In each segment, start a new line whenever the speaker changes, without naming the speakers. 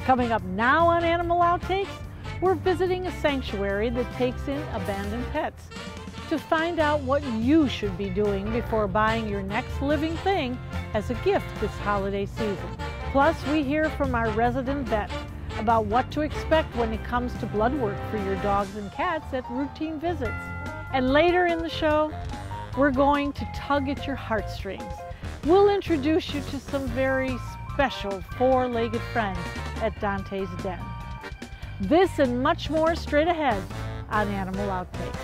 Coming up now on Animal Outtakes, we're visiting a sanctuary that takes in abandoned pets to find out what you should be doing before buying your next living thing as a gift this holiday season. Plus, we hear from our resident vet about what to expect when it comes to blood work for your dogs and cats at routine visits. And later in the show, we're going to tug at your heartstrings. We'll introduce you to some very special four-legged friends at Donte's Den. This and much more straight ahead on Animal Outtakes.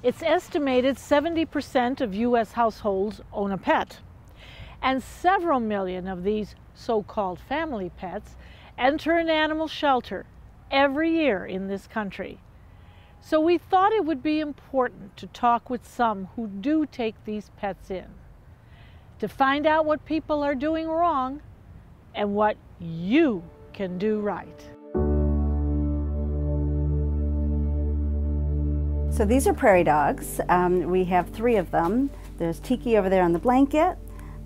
It's estimated 70% of U.S. households own a pet, and several million of these so-called family pets enter an animal shelter every year in this country. So we thought it would be important to talk with some who do take these pets in, to find out what people are doing wrong and what you can do right.
So these are prairie dogs. We have 3 of them. There's Tiki over there on the blanket.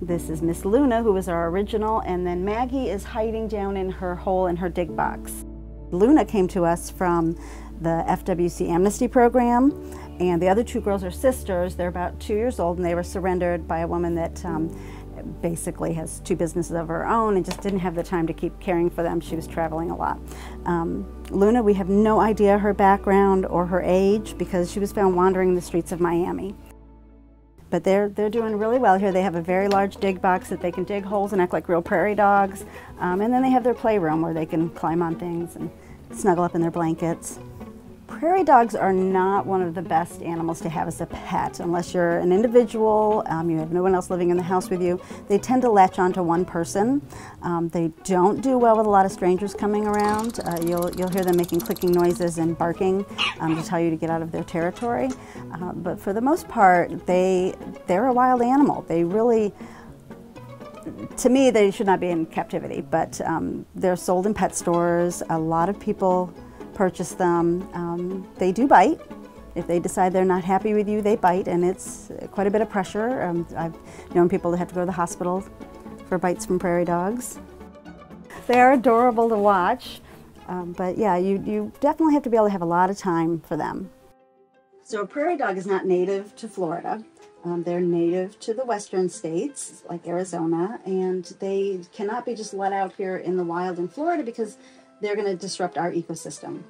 This is Miss Luna, who was our original, and then Maggie is hiding down in her hole in her dig box. Luna came to us from the FWC Amnesty program, and the other 2 girls are sisters. They're about 2 years old, and they were surrendered by a woman that basically has 2 businesses of her own and just didn't have the time to keep caring for them. She was traveling a lot. Luna, we have no idea her background or her age because she was found wandering the streets of Miami. But they're doing really well here. They have a very large dig box that they can dig holes and act like real prairie dogs. And then they have their playroom where they can climb on things and snuggle up in their blankets. Prairie dogs are not one of the best animals to have as a pet unless you're an individual, you have no one else living in the house with you. They tend to latch onto one person. They don't do well with a lot of strangers coming around. You'll hear them making clicking noises and barking to tell you to get out of their territory. But for the most part, they're a wild animal. They really, to me, they should not be in captivity, but they're sold in pet stores. A lot of people purchase them. They do bite. If they decide they're not happy with you, they bite, and it's quite a bit of pressure. I've known people that have to go to the hospital for bites from prairie dogs. They're adorable to watch, but yeah, you definitely have to be able to have a lot of time for them. So a prairie dog is not native to Florida. They're native to the western states, like Arizona, and they cannot be just let out here in the wild in Florida because they're going to disrupt our ecosystem.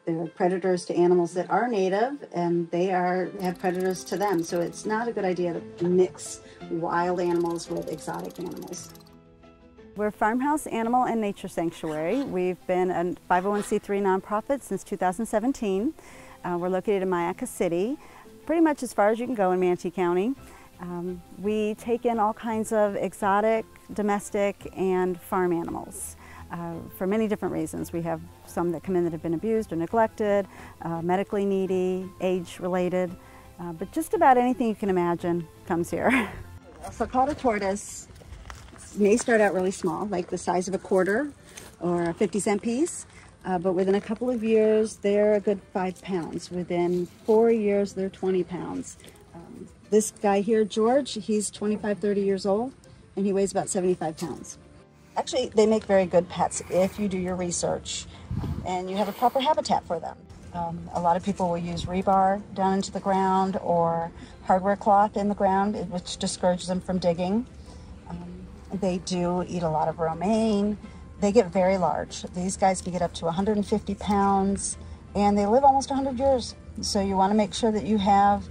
They're predators to animals that are native, and they have predators to them. So it's not a good idea to mix wild animals with exotic animals. We're Farmhouse Animal and Nature Sanctuary. We've been a 501c3 nonprofit since 2017. We're located in Myakka City, pretty much as far as you can go in Manatee County. We take in all kinds of exotic, domestic, and farm animals. For many different reasons. We have some that come in that have been abused or neglected, medically needy, age-related, but just about anything you can imagine comes here. A sulcata tortoise may start out really small, like the size of a quarter or a 50-cent piece, but within a couple of years, they're a good 5 pounds. Within 4 years, they're 20 pounds. This guy here, George, he's 25, 30 years old, and he weighs about 75 pounds. Actually, they make very good pets if you do your research and you have a proper habitat for them. A lot of people will use rebar down into the ground or hardware cloth in the ground, which discourages them from digging. They do eat a lot of romaine. They get very large. These guys can get up to 150 pounds, and they live almost 100 years. So you want to make sure that you have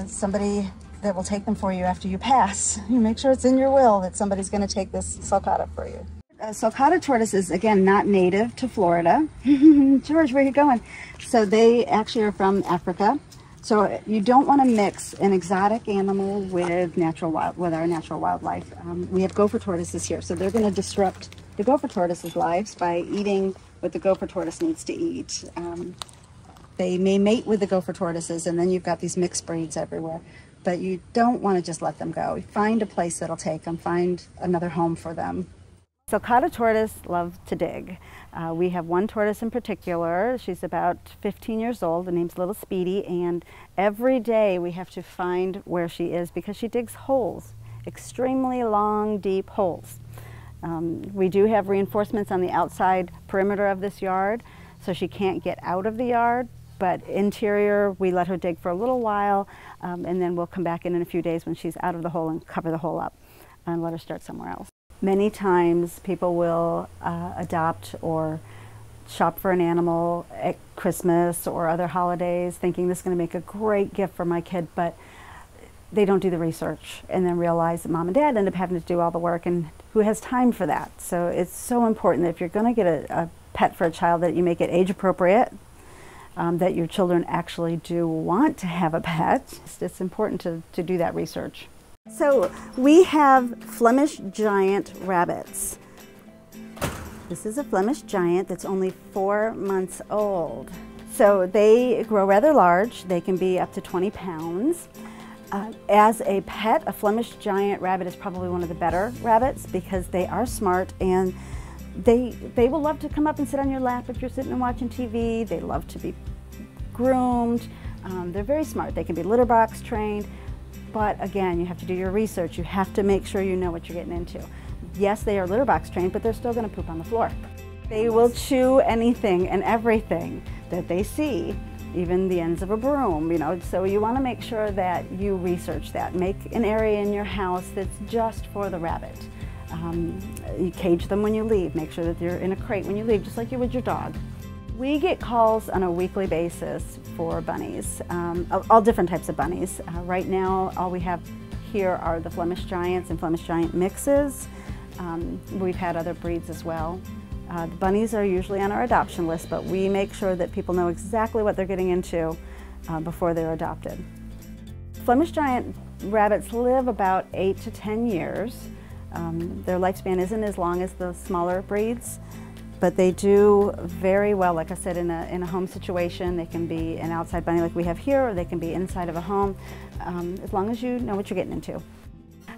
somebody that will take them for you after you pass. You make sure it's in your will that somebody's going to take this sulcata for you. Sulcata tortoise is, again, not native to Florida. George, where are you going? So they actually are from Africa. So you don't want to mix an exotic animal with our natural wildlife. We have gopher tortoises here, so they're going to disrupt the gopher tortoise's lives by eating what the gopher tortoise needs to eat. They may mate with the gopher tortoises, and then you've got these mixed breeds everywhere. But you don't want to just let them go. Find a place that'll take them, find another home for them. So Sulcata tortoise love to dig. We have one tortoise in particular. She's about 15 years old. The name's Little Speedy, and every day we have to find where she is because she digs holes, extremely long, deep holes. We do have reinforcements on the outside perimeter of this yard, so she can't get out of the yard, but interior we let her dig for a little while, and then we'll come back in a few days when she's out of the hole and cover the hole up and let her start somewhere else. Many times people will adopt or shop for an animal at Christmas or other holidays thinking this is going to make a great gift for my kid, but they don't do the research and then realize that mom and dad end up having to do all the work, and who has time for that? So it's so important that if you're going to get a pet for a child that you make it age appropriate, that your children actually do want to have a pet. It's important to do that research. So we have Flemish giant rabbits. This is a Flemish giant that's only 4 months old. So they grow rather large. They can be up to 20 pounds. As a pet, a Flemish giant rabbit is probably one of the better rabbits because they are smart, and they will love to come up and sit on your lap if you're sitting and watching TV. They love to be groomed. They're very smart. They can be litter box trained. But again, you have to do your research. You have to make sure you know what you're getting into. Yes, they are litter box trained, but they're still going to poop on the floor. They will chew anything and everything that they see, even the ends of a broom, you know. So you want to make sure that you research that. Make an area in your house that's just for the rabbit. You cage them when you leave. Make sure that they're in a crate when you leave, just like you would your dog. We get calls on a weekly basis for bunnies, all different types of bunnies. Right now, all we have here are the Flemish Giants and Flemish Giant mixes. We've had other breeds as well. The bunnies are usually on our adoption list, but we make sure that people know exactly what they're getting into before they're adopted. Flemish Giant rabbits live about 8 to 10 years. Their lifespan isn't as long as the smaller breeds, but they do very well, like I said, in a home situation. They can be an outside bunny like we have here, or they can be inside of a home, as long as you know what you're getting into.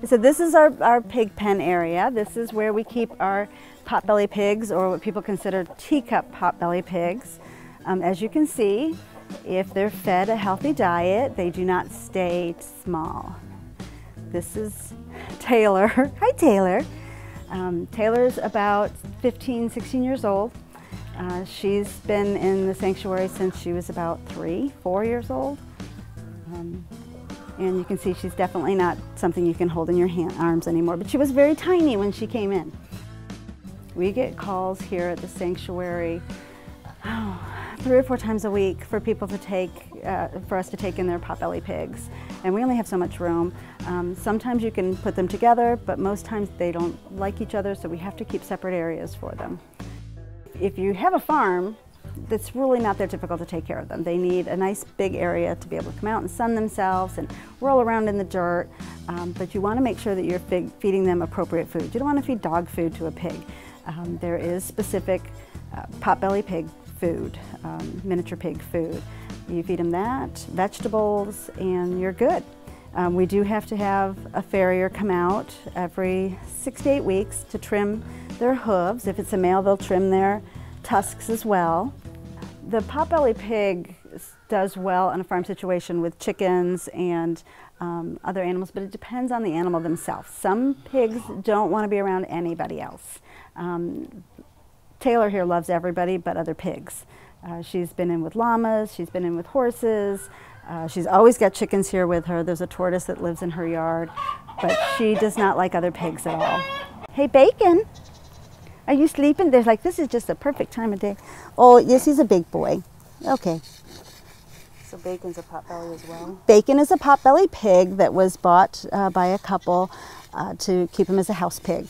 So this is our pig pen area. This is where we keep our potbelly pigs, or what people consider teacup potbelly pigs. As you can see, if they're fed a healthy diet, they do not stay small. This is Taylor. Hi, Taylor. Taylor's about 15, 16 years old. She's been in the sanctuary since she was about 3, 4 years old. And you can see she's definitely not something you can hold in your arms anymore, but she was very tiny when she came in. We get calls here at the sanctuary 3 or 4 times a week for people to take, for us to take in their potbelly pigs. And we only have so much room. Sometimes you can put them together, but most times they don't like each other, so we have to keep separate areas for them. If you have a farm, it's really not that difficult to take care of them. They need a nice big area to be able to come out and sun themselves and roll around in the dirt, but you want to make sure that you're feeding them appropriate food. You don't want to feed dog food to a pig. There is specific potbelly pig food, miniature pig food. You feed them that, vegetables, and you're good. We do have to have a farrier come out every 6 to 8 weeks to trim their hooves. If it's a male, they'll trim their tusks as well. The potbelly pig does well in a farm situation with chickens and other animals, but it depends on the animal themselves. Some pigs don't want to be around anybody else. Taylor here loves everybody but other pigs. She's been in with llamas, she's been in with horses, she's always got chickens here with her. There's a tortoise that lives in her yard, but she does not like other pigs at all. Hey, Bacon, are you sleeping? There's like, this is just a perfect time of day. Oh, yes, he's a big boy. Okay. So Bacon's a potbelly as well? Bacon is a potbelly pig that was bought by a couple to keep him as a house pig.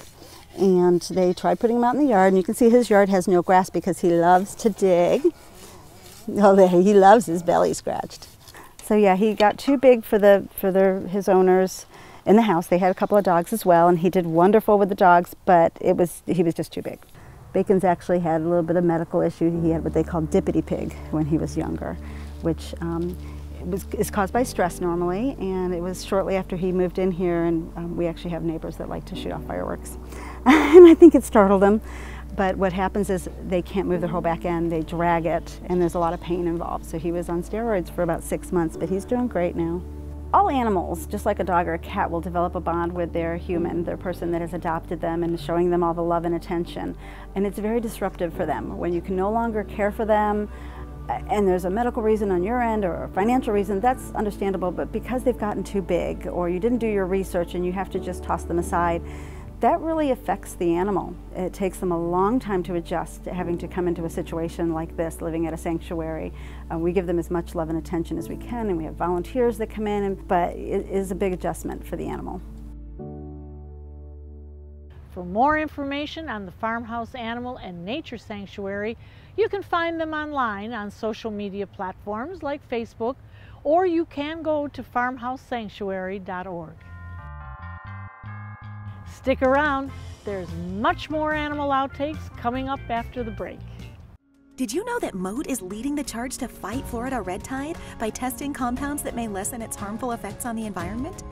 And they tried putting him out in the yard, and you can see his yard has no grass because he loves to dig. Oh, he loves his belly scratched. So yeah, he got too big for his owners in the house. They had a couple of dogs as well, and he did wonderful with the dogs, but he was just too big. Bacon's actually had a little bit of medical issue. He had what they call dippity pig when he was younger, which is caused by stress normally, and it was shortly after he moved in here, and we actually have neighbors that like to shoot off fireworks. and I think it startled him. But what happens is they can't move their whole back end, they drag it, and there's a lot of pain involved. So he was on steroids for about 6 months, but he's doing great now. All animals, just like a dog or a cat, will develop a bond with their human, their person that has adopted them, and showing them all the love and attention. And it's very disruptive for them. When you can no longer care for them, and there's a medical reason on your end or a financial reason, that's understandable, but because they've gotten too big, or you didn't do your research and you have to just toss them aside, that really affects the animal. It takes them a long time to adjust to having to come into a situation like this, living at a sanctuary. We give them as much love and attention as we can, and we have volunteers that come in, but it is a big adjustment for the animal.
For more information on the Farmhouse Animal and Nature Sanctuary, you can find them online on social media platforms like Facebook, or you can go to farmhousesanctuary.org. Stick around, there's much more animal outtakes coming up after the break.
Did you know that Moat is leading the charge to fight Florida red tide by testing compounds that may lessen its harmful effects on the environment?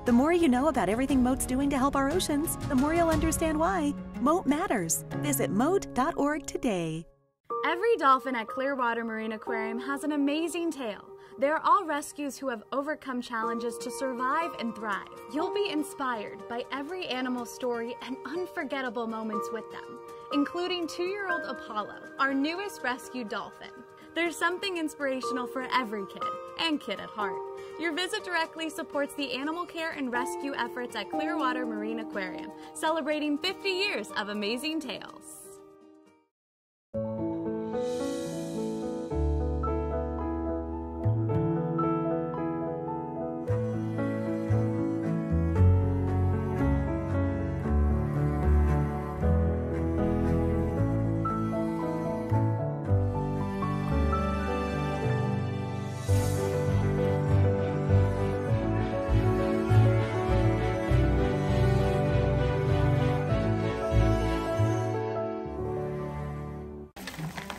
The more you know about everything Moat's doing to help our oceans, the more you'll understand why Moat matters. Visit moat.org today.
Every dolphin at Clearwater Marine Aquarium has an amazing tale. They're all rescues who have overcome challenges to survive and thrive. You'll be inspired by every animal story and unforgettable moments with them, including 2-year-old Apollo, our newest rescued dolphin. There's something inspirational for every kid, and kid at heart. Your visit directly supports the animal care and rescue efforts at Clearwater Marine Aquarium, celebrating 50 years of amazing tales.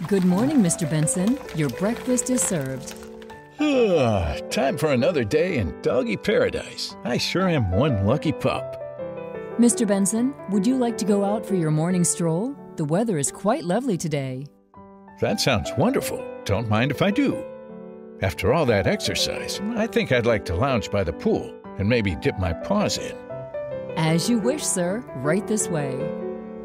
Good morning, Mr. Benson. Your breakfast is served.
Time for another day in doggy paradise. I sure am one lucky pup.
Mr. Benson, would you like to go out for your morning stroll? The weather is quite lovely today.
That sounds wonderful. Don't mind if I do. After all that exercise, I think I'd like to lounge by the pool and maybe dip my paws in.
As you wish, sir. Right this way.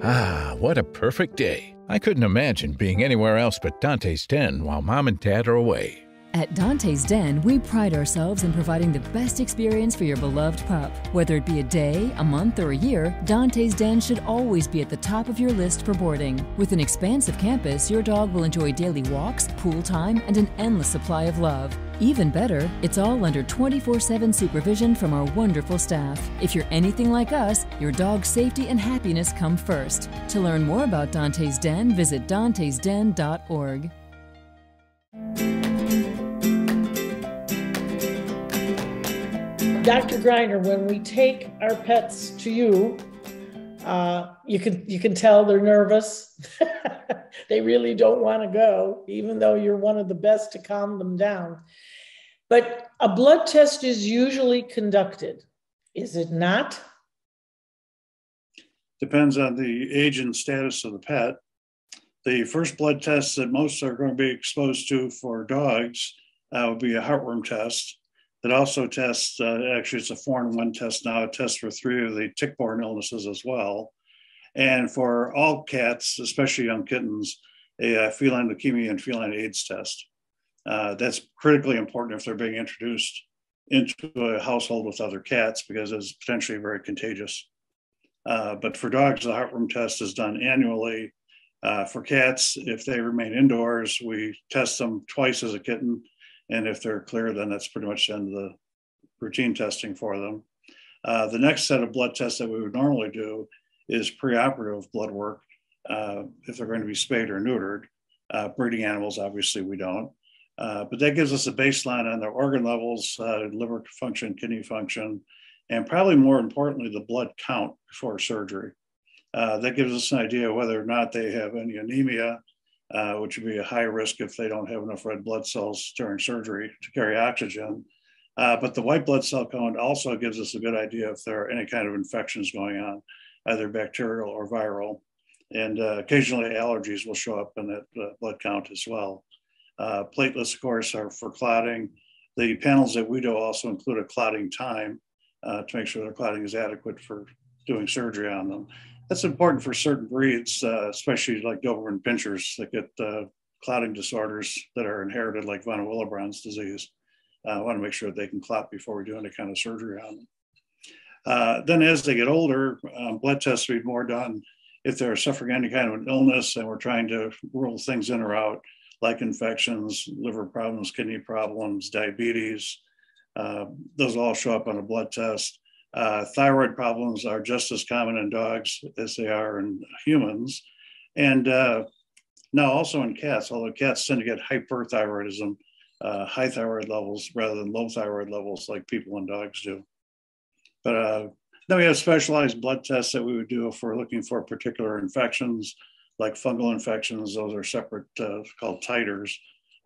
Ah, what a perfect day. I couldn't imagine being anywhere else but Donte's den while Mom and Dad are away.
At Donte's Den, we pride ourselves in providing the best experience for your beloved pup. Whether it be a day, a month, or a year, Donte's Den should always be at the top of your list for boarding. With an expansive campus, your dog will enjoy daily walks, pool time, and an endless supply of love. Even better, it's all under 24/7 supervision from our wonderful staff. If you're anything like us, your dog's safety and happiness come first. To learn more about Donte's Den, visit dontesden.org.
Dr. Griner, when we take our pets to you, you can tell they're nervous. They really don't want to go, even though you're one of the best to calm them down. But a blood test is usually conducted, is it not?
Depends on the age and status of the pet. The first blood test that most are going to be exposed to for dogs would be a heartworm test. That also tests, actually it's a 4-in-1 test now, it tests for 3 of the tick-borne illnesses as well. And for all cats, especially young kittens, a feline leukemia and feline AIDS test. That's critically important if they're being introduced into a household with other cats because it's potentially very contagious. But for dogs, the heartworm test is done annually. For cats, if they remain indoors, we test them twice as a kitten. And if they're clear, then that's pretty much the end of the routine testing for them. The next set of blood tests that we would normally do is preoperative blood work if they're going to be spayed or neutered. Breeding animals, obviously, we don't. But that gives us a baseline on their organ levels, liver function, kidney function, and probably more importantly, the blood count before surgery. That gives us an idea whether or not they have any anemia, which would be a high risk if they don't have enough red blood cells during surgery to carry oxygen. But the white blood cell count also gives us a good idea if there are any kind of infections going on. either bacterial or viral. And occasionally allergies will show up in that blood count as well. Platelets, of course, are for clotting. The panels that we do also include a clotting time to make sure their clotting is adequate for doing surgery on them. That's important for certain breeds, especially like Doberman pinschers that get clotting disorders that are inherited, like von Willebrand's disease. I want to make sure that they can clot before we do any kind of surgery on them. Then as they get older, blood tests will be more done if they're suffering any kind of an illness and we're trying to rule things in or out, like infections, liver problems, kidney problems, diabetes. Those all show up on a blood test. Thyroid problems are just as common in dogs as they are in humans. And now also in cats, although cats tend to get hyperthyroidism, high thyroid levels rather than low thyroid levels like people and dogs do. But then we have specialized blood tests that we would do if we're looking for particular infections, like fungal infections. Those are separate, called titers,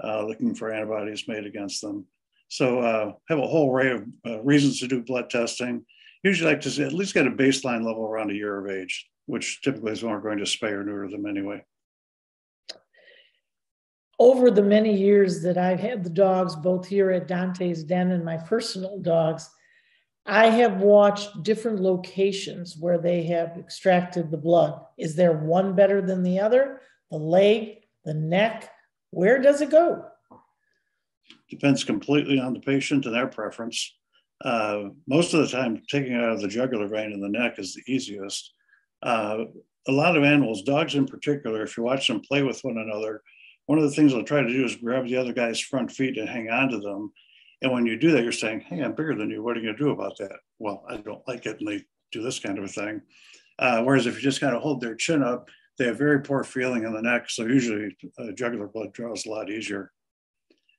looking for antibodies made against them. So have a whole array of reasons to do blood testing. Usually like to at least get a baseline level around a year of age, which typically is when we're going to spay or neuter them anyway.
Over the many years that I've had the dogs, both here at Donte's Den and my personal dogs, I have watched different locations where they have extracted the blood. Is there one better than the other? The leg, the neck, where does it go?
Depends completely on the patient and their preference. Most of the time, taking it out of the jugular vein in the neck is the easiest. A lot of animals, dogs in particular, if you watch them play with one another, one of the things they'll try to do is grab the other guy's front feet and hang on to them. And when you do that, you're saying, hey, I'm bigger than you. What are you going to do about that? Well, I don't like it. And they do this kind of a thing. Whereas if you just kind of hold their chin up, they have very poor feeling in the neck. So usually jugular blood draw is a lot easier.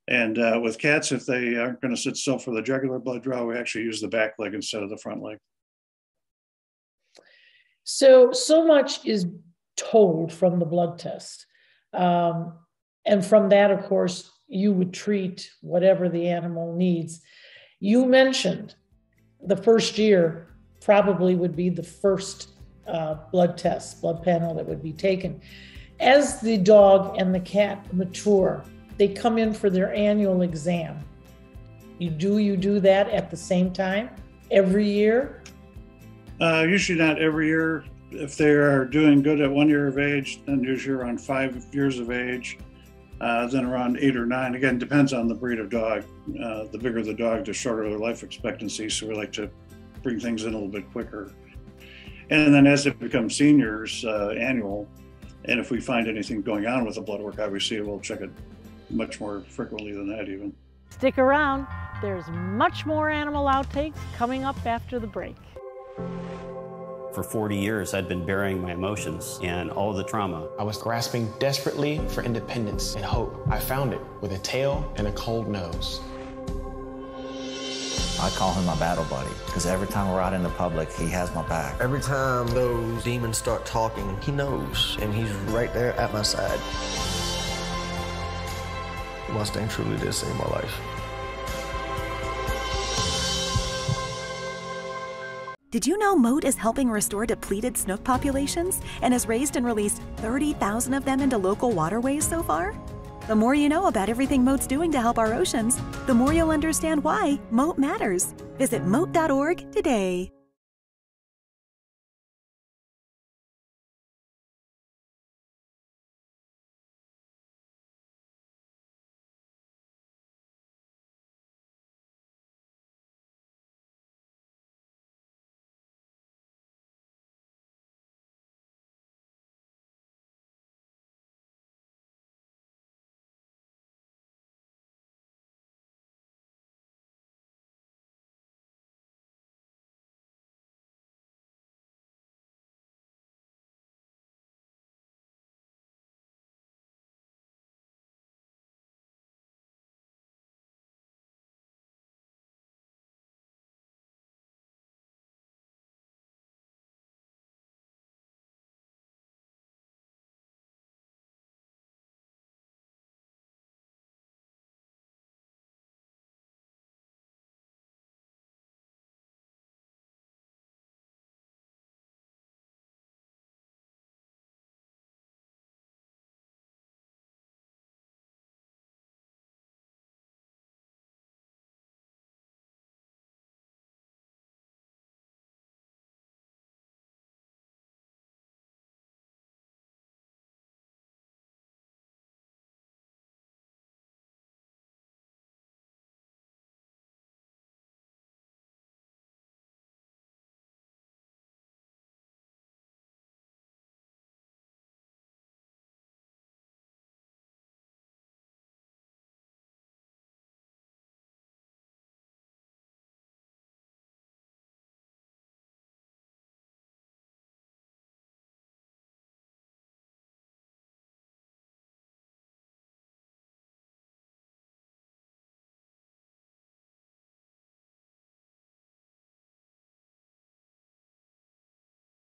And with cats, if they aren't going to sit still for the jugular blood draw, we actually use the back leg instead of the front leg.
So much is told from the blood test. And from that, of course, you would treat whatever the animal needs. You mentioned the first year probably would be the first blood panel that would be taken. As the dog and the cat mature, they come in for their annual exam. You do that at the same time every year?
Usually not every year. If they are doing good at 1 year of age, then usually around 5 years of age, then around 8 or 9. Again, depends on the breed of dog. The bigger the dog, the shorter their life expectancy. So we like to bring things in a little bit quicker. And then as they become seniors, annual, and if we find anything going on with the blood work, obviously we'll check it much more frequently than that even.
Stick around. There's much more animal outtakes coming up after the break.
For 40 years, I'd been burying my emotions and all of the trauma.
I was grasping desperately for independence and hope. I found it with a tail and a cold nose.
I call him my battle buddy, because every time we're out in the public, he has my back.
Every time those demons start talking, he knows, and he's right there at my side. Mustang truly did save my life.
Did you know Moat is helping restore depleted snook populations and has raised and released 30,000 of them into local waterways so far? The more you know about everything Moat's doing to help our oceans, the more you'll understand why Moat matters. Visit moat.org today.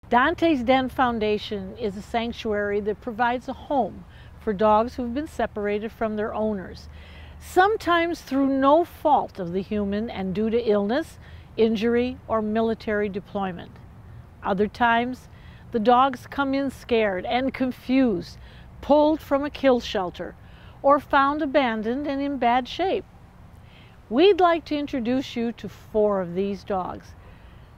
Donte's Den Foundation is a sanctuary that provides a home for dogs who've been separated from their owners, sometimes through no fault of the human and due to illness, injury, or military deployment. Other times, the dogs come in scared and confused, pulled from a kill shelter, or found abandoned and in bad shape. We'd like to introduce you to 4 of these dogs.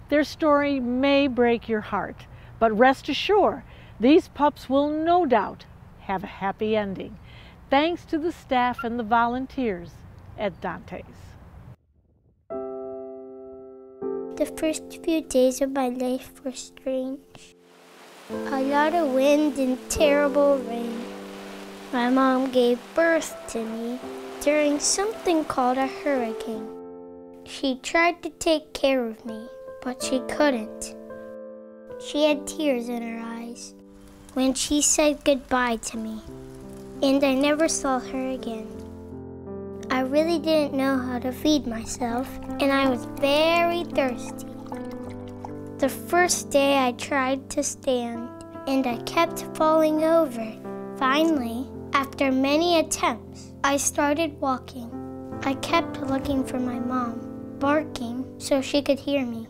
Their story may break your heart, but rest assured, these pups will no doubt have a happy ending, thanks to the staff and the volunteers at Donte's.
The first few days of my life were strange. A lot of wind and terrible rain. My mom gave birth to me during something called a hurricane. She tried to take care of me, but she couldn't. She had tears in her eyes when she said goodbye to me, and I never saw her again. I really didn't know how to feed myself, and I was very thirsty. The first day I tried to stand, and I kept falling over. Finally, after many attempts, I started walking. I kept looking for my mom, barking so she could hear me,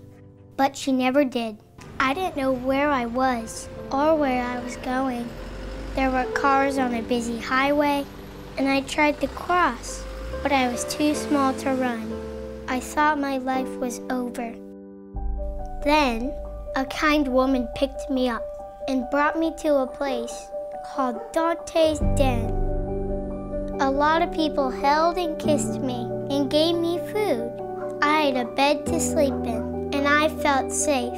but she never did. I didn't know where I was or where I was going. There were cars on a busy highway, and I tried to cross, but I was too small to run. I thought my life was over. Then, a kind woman picked me up and brought me to a place called Donte's Den. A lot of people held and kissed me and gave me food. I had a bed to sleep in, and I felt safe.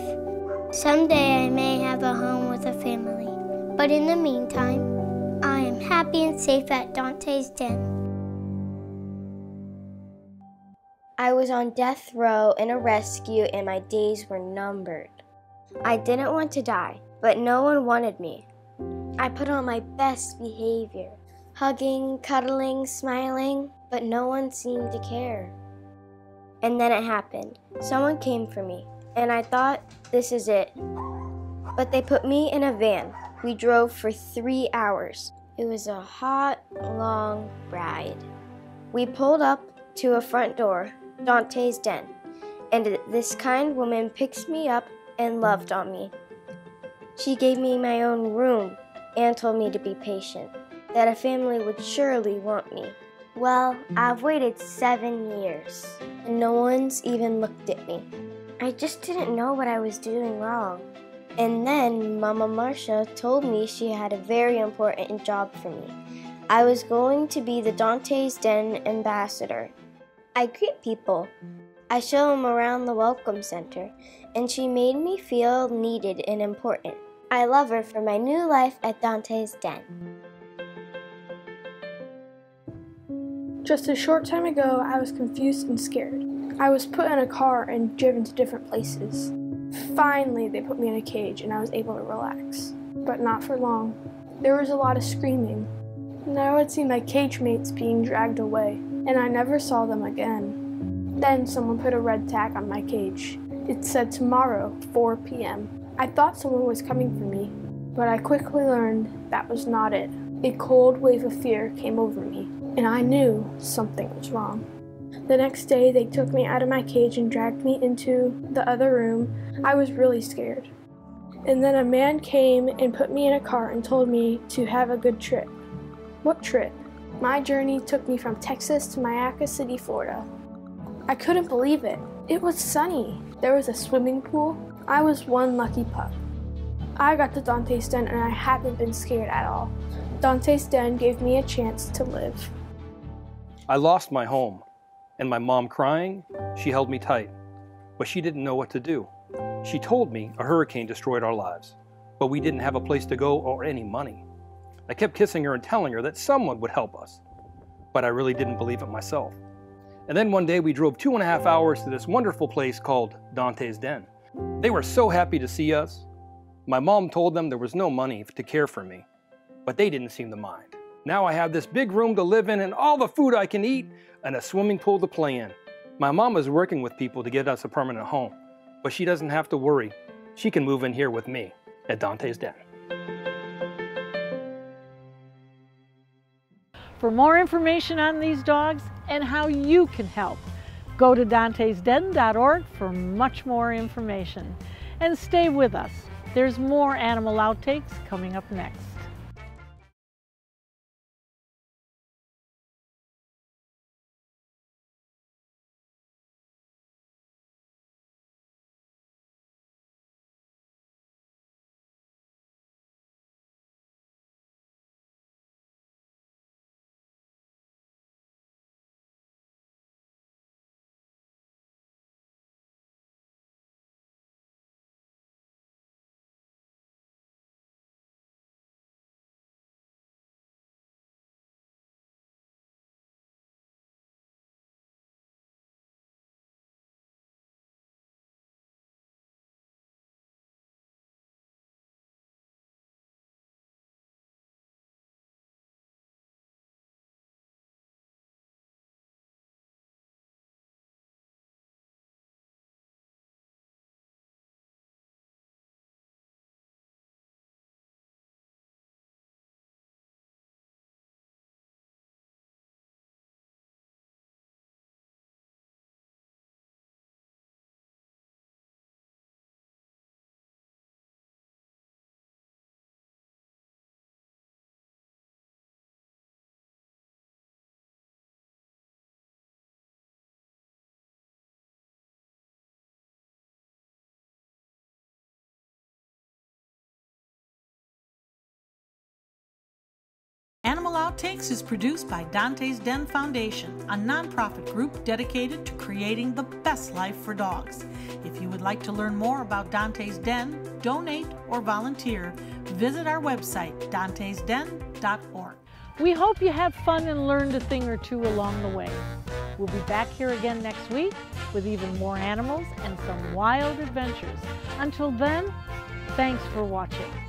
Someday I may have a home with a family, but in the meantime, I am happy and safe at Donte's Den.
I was on death row in a rescue and my days were numbered. I didn't want to die, but no one wanted me. I put on my best behavior, hugging, cuddling, smiling, but no one seemed to care. And then it happened. Someone came for me, and I thought, this is it. But they put me in a van. We drove for 3 hours. It was a hot, long ride. We pulled up to a front door, Donte's Den, and this kind woman picked me up and loved on me. She gave me my own room and told me to be patient, that a family would surely want me. Well, I've waited 7 years, and no one's even looked at me. I just didn't know what I was doing wrong. And then Mama Marcia told me she had a very important job for me. I was going to be the Donte's Den ambassador. I greet people. I show them around the welcome center, and she made me feel needed and important. I love her for my new life at Donte's Den.
Just a short time ago, I was confused and scared. I was put in a car and driven to different places. Finally, they put me in a cage and I was able to relax. But not for long. There was a lot of screaming. And I would see my cage mates being dragged away, and I never saw them again. Then someone put a red tag on my cage. It said tomorrow, 4 p.m. I thought someone was coming for me, but I quickly learned that was not it. A cold wave of fear came over me, and I knew something was wrong. The next day, they took me out of my cage and dragged me into the other room. I was really scared. And then a man came and put me in a car and told me to have a good trip. What trip? My journey took me from Texas to Myakka City, Florida. I couldn't believe it. It was sunny. There was a swimming pool. I was one lucky pup. I got to Donte's Den and I haven't been scared at all. Donte's Den gave me a chance to live.
I lost my home, and my mom crying, she held me tight, but she didn't know what to do. She told me a hurricane destroyed our lives, but we didn't have a place to go or any money. I kept kissing her and telling her that someone would help us, but I really didn't believe it myself. And then one day we drove 2.5 hours to this wonderful place called Donte's Den. They were so happy to see us. My mom told them there was no money to care for me, but they didn't seem to mind. Now I have this big room to live in and all the food I can eat and a swimming pool to play in. My mom is working with people to get us a permanent home, but she doesn't have to worry. she can move in here with me at Donte's Den.
For more information on these dogs and how you can help, go to dontesden.org for much more information. And stay with us. There's more Animal Outtakes coming up next.
Animal Outtakes is produced by Donte's Den Foundation, a nonprofit group dedicated to creating the best life for dogs. If you would like to learn more about Donte's Den, donate, or volunteer, visit our website, dontesden.org.
We hope you had fun and learned a thing or two along the way. We'll be back here again next week with even more animals and some wild adventures. Until then, thanks for watching.